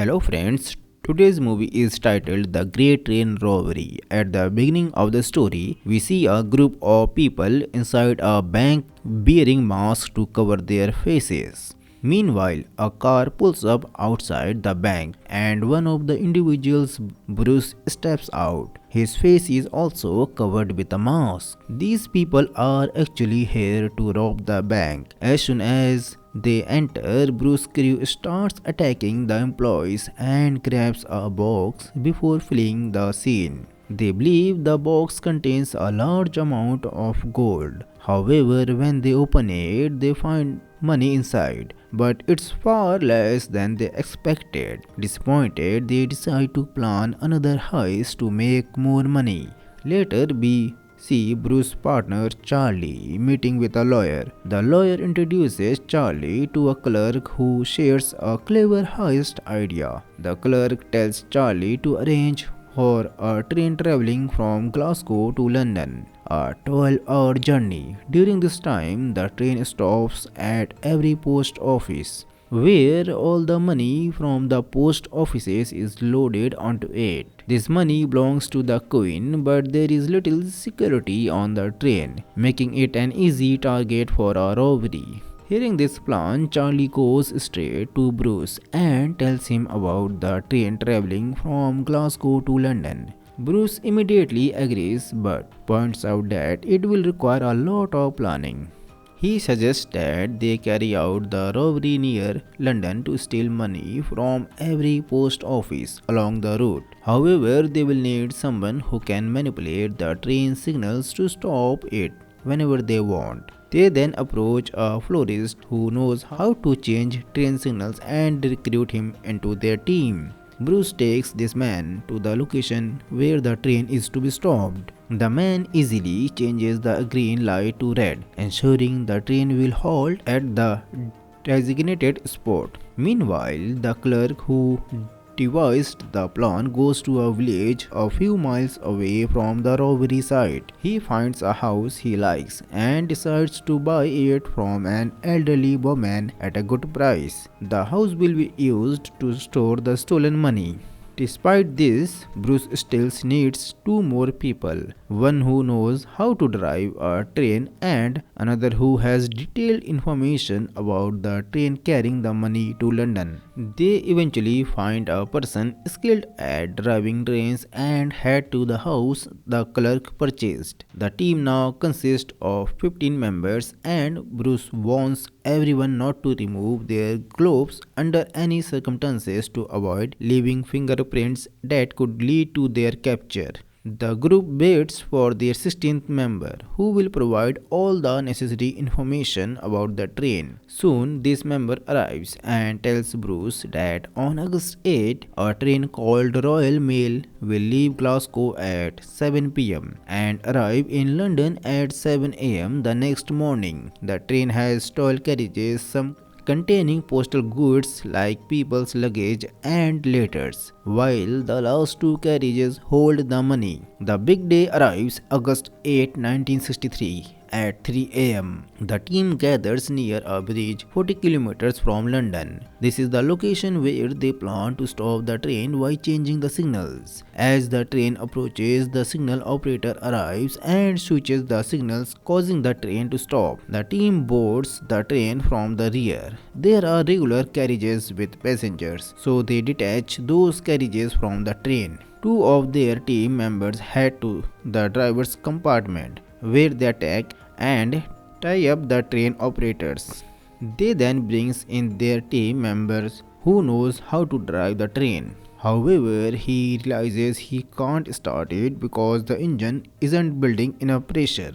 Hello friends, today's movie is titled The Great Train Robbery. At the beginning of the story, we see a group of people inside a bank wearing masks to cover their faces. Meanwhile, a car pulls up outside the bank and one of the individuals, Bruce, steps out. His face is also covered with a mask. These people are actually here to rob the bank. As soon as they enter, Bruce's crew starts attacking the employees and grabs a box before fleeing the scene. They believe the box contains a large amount of gold. However, when they open it, they find money inside, but it's far less than they expected. Disappointed, they decide to plan another heist to make more money. Later, we see Bruce's partner Charlie meeting with a lawyer. The lawyer introduces Charlie to a clerk who shares a clever heist idea. The clerk tells Charlie to arrange for a train traveling from Glasgow to London, a 12-hour journey. During this time, the train stops at every post office, where all the money from the post offices is loaded onto it. This money belongs to the Queen, but there is little security on the train, making it an easy target for a robbery. Hearing this plan, Charlie goes straight to Bruce and tells him about the train traveling from Glasgow to London. Bruce immediately agrees but points out that it will require a lot of planning. He suggests that they carry out the robbery near London to steal money from every post office along the route. However, they will need someone who can manipulate the train signals to stop it whenever they want. They then approach a florist who knows how to change train signals and recruit him into their team. Bruce takes this man to the location where the train is to be stopped. The man easily changes the green light to red, ensuring the train will halt at the designated spot. Meanwhile, the clerk who devised the plan goes to a village a few miles away from the robbery site. He finds a house he likes and decides to buy it from an elderly woman at a good price. The house will be used to store the stolen money. Despite this, Bruce still needs two more people, one who knows how to drive a train and another who has detailed information about the train carrying the money to London. They eventually find a person skilled at driving trains and head to the house the clerk purchased. The team now consists of 15 members and Bruce warns everyone not to remove their gloves under any circumstances to avoid leaving fingerprints that could lead to their capture. The group waits for their 16th member, who will provide all the necessary information about the train. Soon, this member arrives and tells Bruce that on August 8, a train called Royal Mail will leave Glasgow at 7 pm and arrive in London at 7 am the next morning. The train has 12 carriages, some containing postal goods like people's luggage and letters, while the last two carriages hold the money. The big day arrives August 8, 1963 at 3 am. The team gathers near a bridge 40 kilometers from London. This is the location where they plan to stop the train by changing the signals. As the train approaches, the signal operator arrives and switches the signals, causing the train to stop. The team boards the train from the rear. There are regular carriages with passengers, so they detach those carriages from the train. Two of their team members head to the driver's compartment, where they attack and tie up the train operators. They then brings in their team members who knows how to drive the train. However, he realizes he can't start it because the engine isn't building enough pressure.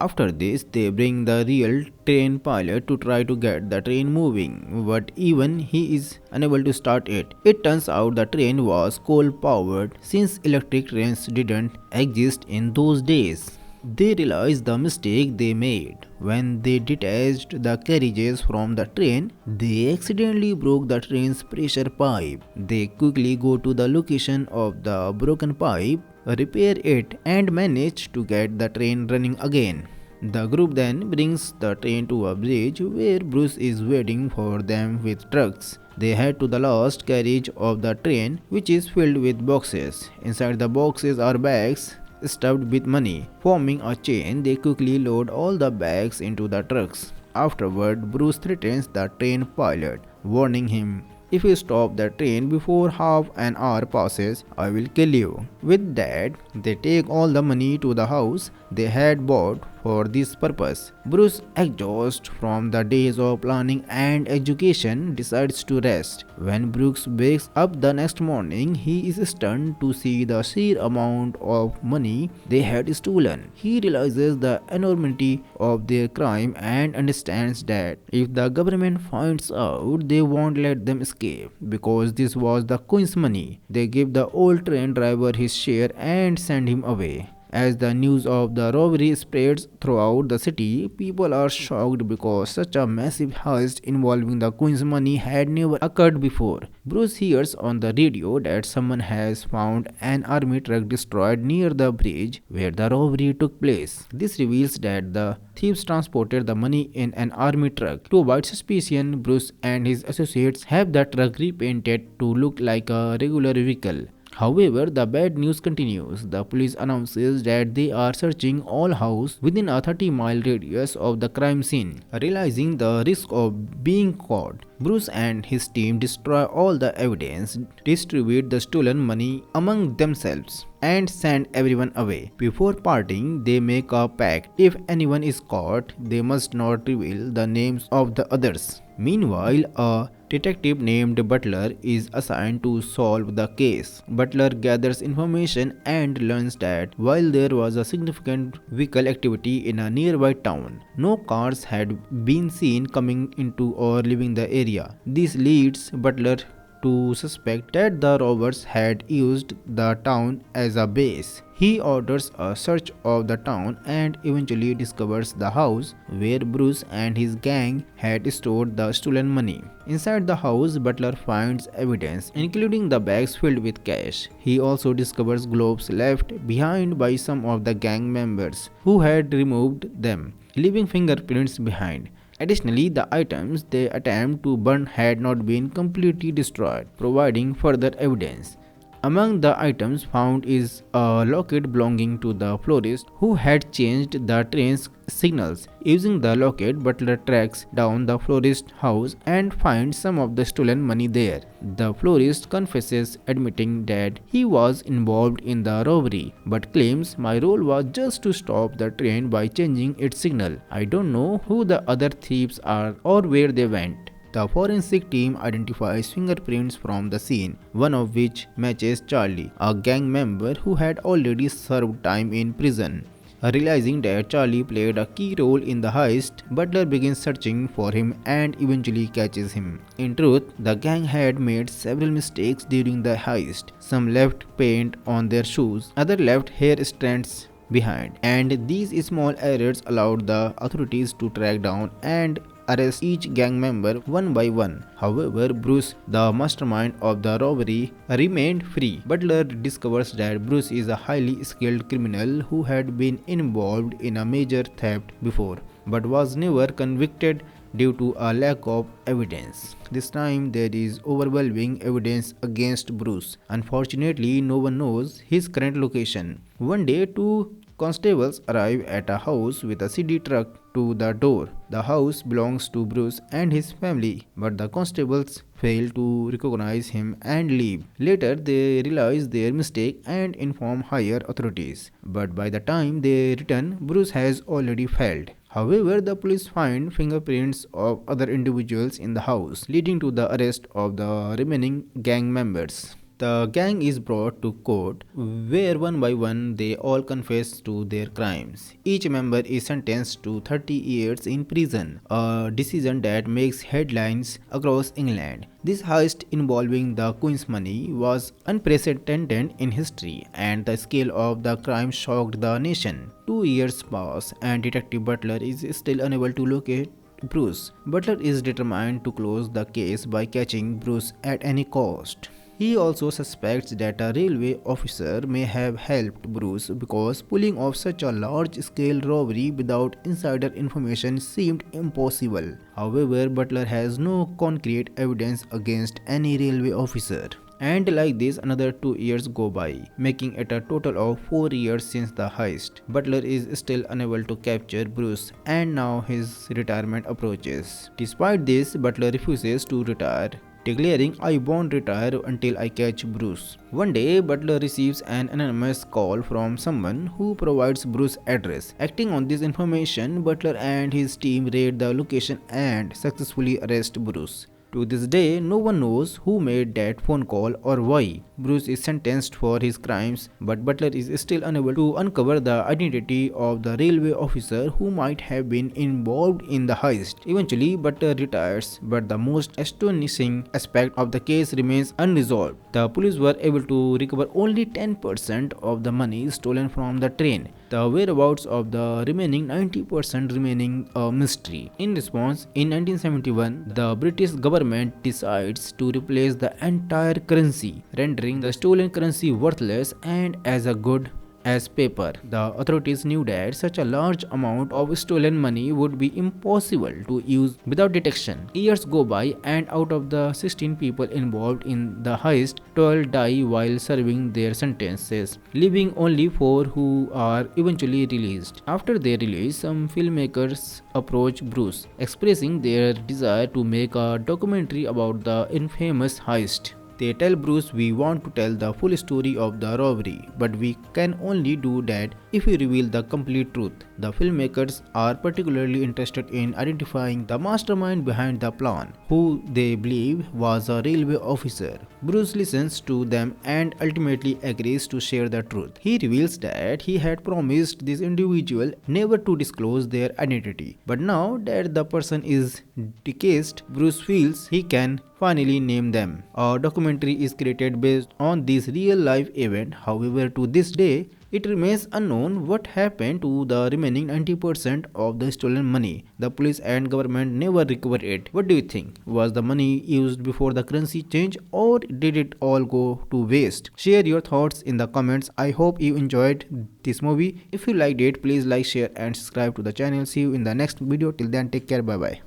After this, they bring the real train pilot to try to get the train moving, but even he is unable to start it. It turns out the train was coal powered since electric trains didn't exist in those days. They realized the mistake they made. When they detached the carriages from the train, they accidentally broke the train's pressure pipe. They quickly go to the location of the broken pipe, repair it, and manage to get the train running again. The group then brings the train to a bridge where Bruce is waiting for them with trucks. They head to the last carriage of the train, which is filled with boxes. Inside the boxes are bags stuffed with money. Forming a chain, they quickly load all the bags into the trucks. Afterward, Bruce threatens the train pilot, warning him, "If you stop the train before half an hour passes, I will kill you." With that, they take all the money to the house they had bought for this purpose. Bruce, exhausted from the days of planning and education, decides to rest. When Brooks wakes up the next morning, he is stunned to see the sheer amount of money they had stolen. He realizes the enormity of their crime and understands that if the government finds out, they won't let them escape because this was the Queen's money. They give the old train driver his share and send him away. As the news of the robbery spreads throughout the city, people are shocked because such a massive heist involving the Queen's money had never occurred before. Bruce hears on the radio that someone has found an army truck destroyed near the bridge where the robbery took place. This reveals that the thieves transported the money in an army truck. To avoid suspicion, Bruce and his associates have the truck repainted to look like a regular vehicle. However, the bad news continues. The police announces that they are searching all houses within a 30-mile radius of the crime scene. Realizing the risk of being caught, Bruce and his team destroy all the evidence, distribute the stolen money among themselves, and send everyone away. Before parting, they make a pact. If anyone is caught, they must not reveal the names of the others. Meanwhile, a detective named Butler is assigned to solve the case. Butler gathers information and learns that while there was a significant vehicle activity in a nearby town, no cars had been seen coming into or leaving the area. This leads Butler to suspect that the robbers had used the town as a base. He orders a search of the town and eventually discovers the house where Bruce and his gang had stored the stolen money. Inside the house, Butler finds evidence, including the bags filled with cash. He also discovers gloves left behind by some of the gang members who had removed them, leaving fingerprints behind. Additionally, the items they attempt to burn had not been completely destroyed, providing further evidence. Among the items found is a locket belonging to the florist who had changed the train's signals. Using the locket, Butler tracks down the florist's house and finds some of the stolen money there. The florist confesses, admitting that he was involved in the robbery, but claims, "My role was just to stop the train by changing its signal. I don't know who the other thieves are or where they went." The forensic team identifies fingerprints from the scene, one of which matches Charlie, a gang member who had already served time in prison. Realizing that Charlie played a key role in the heist, Butler begins searching for him and eventually catches him. In truth, the gang had made several mistakes during the heist. Some left paint on their shoes, others left hair strands behind, and these small errors allowed the authorities to track down and arrest each gang member one by one. However, Bruce, the mastermind of the robbery, remained free. Butler discovers that Bruce is a highly skilled criminal who had been involved in a major theft before, but was never convicted due to a lack of evidence. This time there is overwhelming evidence against Bruce. Unfortunately, no one knows his current location. One day, two constables arrive at a house with a CD truck to the door. The house belongs to Bruce and his family, but the constables fail to recognize him and leave. Later, they realize their mistake and inform higher authorities. But by the time they return, Bruce has already failed. However, the police find fingerprints of other individuals in the house, leading to the arrest of the remaining gang members. The gang is brought to court, where one by one they all confess to their crimes. Each member is sentenced to 30 years in prison, a decision that makes headlines across England. This heist involving the Queen's money was unprecedented in history, and the scale of the crime shocked the nation. 2 years pass, and Detective Butler is still unable to locate Bruce. Butler is determined to close the case by catching Bruce at any cost. He also suspects that a railway officer may have helped Bruce because pulling off such a large scale robbery without insider information seemed impossible. However, Butler has no concrete evidence against any railway officer. And like this, another 2 years go by, making it a total of 4 years since the heist. Butler is still unable to capture Bruce, and now his retirement approaches. Despite this, Butler refuses to retire, declaring, "I won't retire until I catch Bruce." One day, Butler receives an anonymous call from someone who provides Bruce's address. Acting on this information, Butler and his team raid the location and successfully arrest Bruce. To this day, no one knows who made that phone call or why. Bruce is sentenced for his crimes, but Butler is still unable to uncover the identity of the railway officer who might have been involved in the heist. Eventually, Butler retires, but the most astonishing aspect of the case remains unresolved. The police were able to recover only 10% of the money stolen from the train. The whereabouts of the remaining 90% remaining a mystery. In response, in 1971, the British government decides to replace the entire currency, rendering the stolen currency worthless and as a good as paper. The authorities knew that such a large amount of stolen money would be impossible to use without detection. Years go by, and out of the 16 people involved in the heist, 12 die while serving their sentences, leaving only 4 who are eventually released. After their release, some filmmakers approach Bruce, expressing their desire to make a documentary about the infamous heist. They tell Bruce, "We want to tell the full story of the robbery, but we can only do that if we reveal the complete truth." The filmmakers are particularly interested in identifying the mastermind behind the plan, who they believe was a railway officer. Bruce listens to them and ultimately agrees to share the truth. He reveals that he had promised this individual never to disclose their identity. But now that the person is deceased, Bruce feels he can finally name them. A documentary is created based on this real life event. However, to this day, it remains unknown what happened to the remaining 90% of the stolen money. The police and government never recovered it. What do you think? Was the money used before the currency change, or did it all go to waste? Share your thoughts in the comments. I hope you enjoyed this movie. If you liked it, please like, share and subscribe to the channel. See you in the next video. Till then, take care. Bye bye.